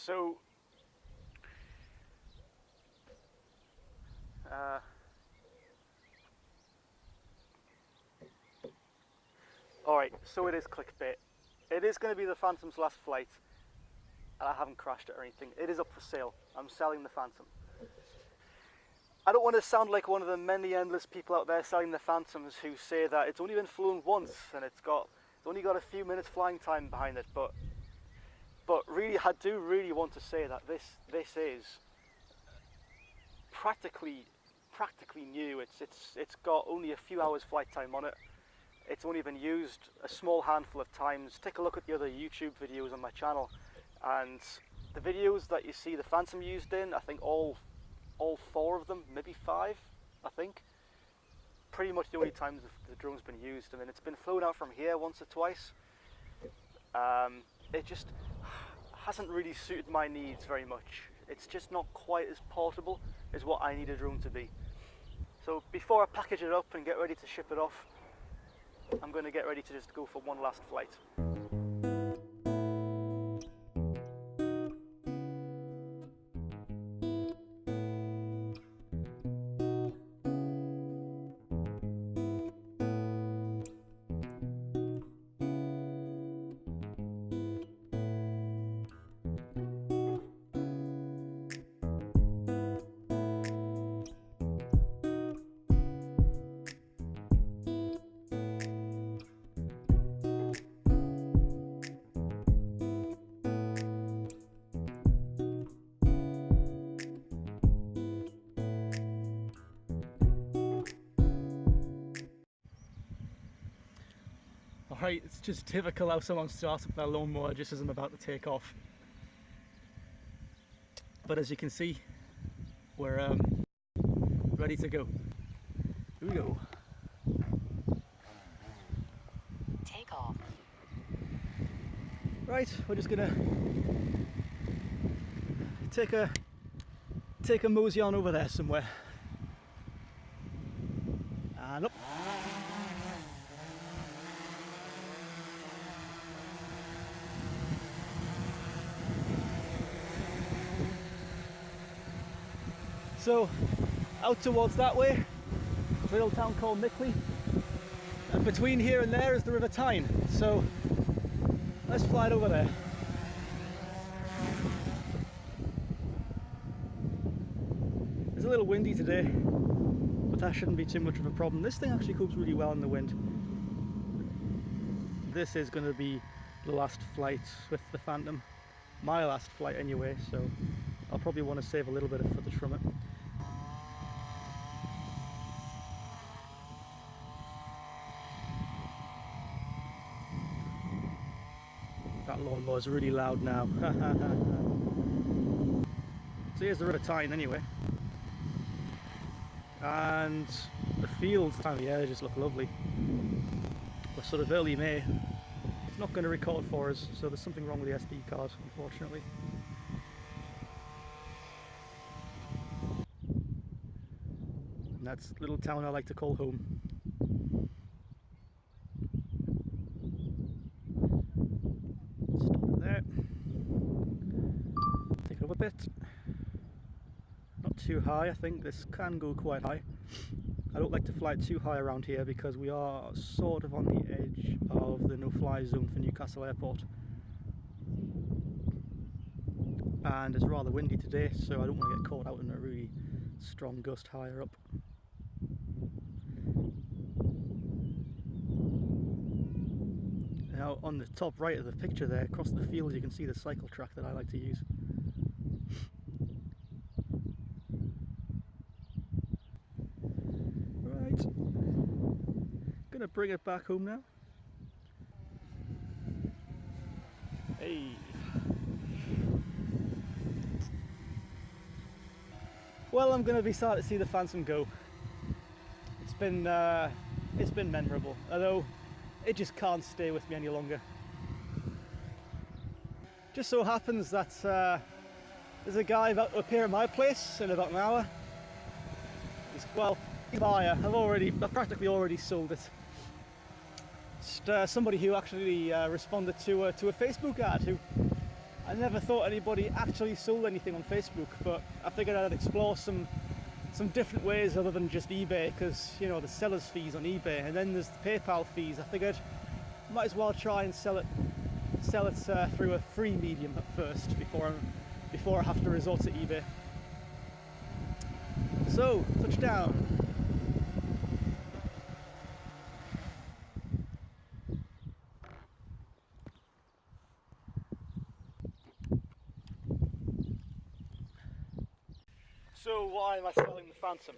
So alright, so it is clickbait. It is going to be the Phantom's last flight, and I haven't crashed it or anything. It is up for sale. I'm selling the Phantom. I don't want to sound like one of the many endless people out there selling the Phantoms who say that it's only been flown once and it's only got a few minutes flying time behind it, but really, I do really want to say that this is practically new. It's got only a few hours flight time on it. It's only been used a small handful of times. Take a look at the other YouTube videos on my channel, and the videos that you see the Phantom used in, I think all 4 of them, maybe 5, I think, pretty much the only times the drone's been used. And then it's been flown out from here once or twice. It just hasn't really suited my needs very much. It's just not quite as portable as what I need a drone to be. So before I package it up and get ready to ship it off, I'm going to get ready to just go for one last flight. Alright, it's just typical how someone starts up their lawnmower just as I'm about to take off. But as you can see, we're ready to go. Here we go. Take off. Right, we're just gonna take a mosey on over there somewhere. And up. So, out towards that way, a little town called Mickley, and between here and there is the River Tyne, so let's fly it over there. It's a little windy today, but that shouldn't be too much of a problem. This thing actually copes really well in the wind. This is going to be the last flight with the Phantom, my last flight anyway, so I'll probably want to save a little bit of footage from it. That lawnmower is really loud now. So here's the River Tyne anyway. And the fields this time of year just look lovely. We're sort of early May. It's not going to record for us, so there's something wrong with the SD card, unfortunately. And that's a little town I like to call home. Stop there. Take it up a bit. Not too high, I think this can go quite high. I don't like to fly too high around here because we are sort of on the edge of the no-fly zone for Newcastle Airport. And it's rather windy today, so I don't want to get caught out in a really strong gust higher up. Now on the top right of the picture there, across the field, you can see the cycle track that I like to use. Right, gonna bring it back home now. Hey. Well, I'm gonna be sad to see the Phantom go. It's been memorable, although it just can't stay with me any longer. Just so happens that there's a guy about to appear at my place in about an hour. He's a buyer. I've practically already sold it. Just somebody who actually responded to a Facebook ad who I never thought anybody actually sold anything on Facebook, but I figured I'd explore some different ways other than just eBay, because you know the seller's fees on eBay, and then there's the PayPal fees. I figured might as well try and sell it through a free medium at first before I have to resort to eBay. So, touchdown. So why am I selling the Phantom?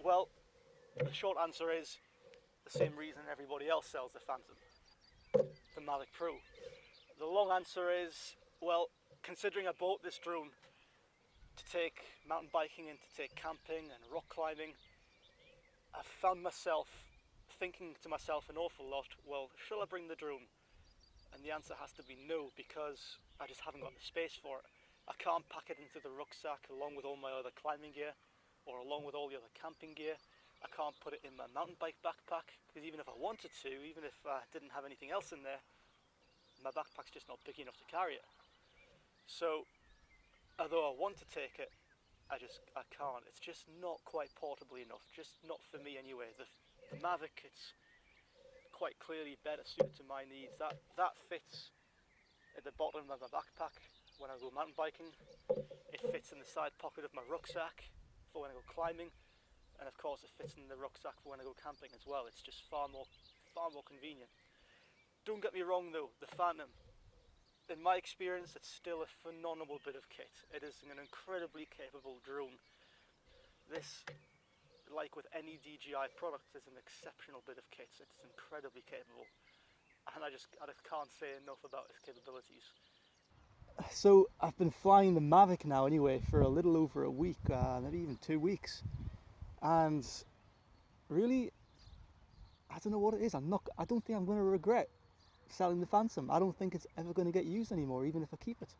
Well, the short answer is the same reason everybody else sells the Phantom, the Mavic Pro. The long answer is, well, considering I bought this drone to take mountain biking and to take camping and rock climbing, I found myself thinking to myself an awful lot, well, shall I bring the drone? And the answer has to be no, because I just haven't got the space for it. I can't pack it into the rucksack along with all my other climbing gear or along with all the other camping gear. I can't put it in my mountain bike backpack, because even if I wanted to, even if I didn't have anything else in there, my backpack's just not big enough to carry it. So although I want to take it, I can't. It's just not quite portable enough, just not for me anyway. The Mavic, it's quite clearly better suited to my needs. That fits at the bottom of my backpack when I go mountain biking. It fits in the side pocket of my rucksack for when I go climbing, and of course it fits in the rucksack for when I go camping as well. It's just far more convenient. Don't get me wrong though, the Phantom, in my experience, it's still a phenomenal bit of kit. It is an incredibly capable drone. This, like with any DJI product, is an exceptional bit of kit. It's incredibly capable, and I just can't say enough about its capabilities. So I've been flying the Mavic now anyway for a little over a week, maybe even 2 weeks, and really, I don't know what it is. I don't think I'm going to regret selling the Phantom. I don't think it's ever going to get used anymore, even if I keep it.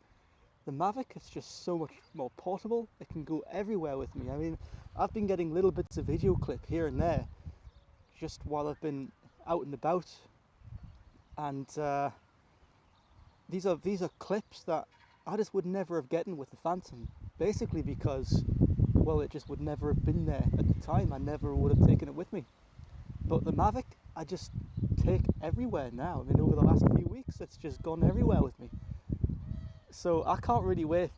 The Mavic is just so much more portable. It can go everywhere with me. I mean, I've been getting little bits of video clip here and there just while I've been out and about, and these are clips that I just would never have gotten with the Phantom, basically because, well, it just would never have been there at the time. I never would have taken it with me. But the Mavic, I just take everywhere now. I mean, over the last few weeks, it's just gone everywhere with me. So I can't really wait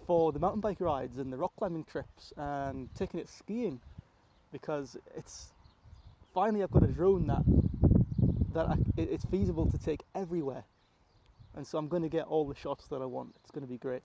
for the mountain bike rides and the rock climbing trips and taking it skiing, because it's finally I've got a drone it's feasible to take everywhere. And so I'm going to get all the shots that I want. It's going to be great.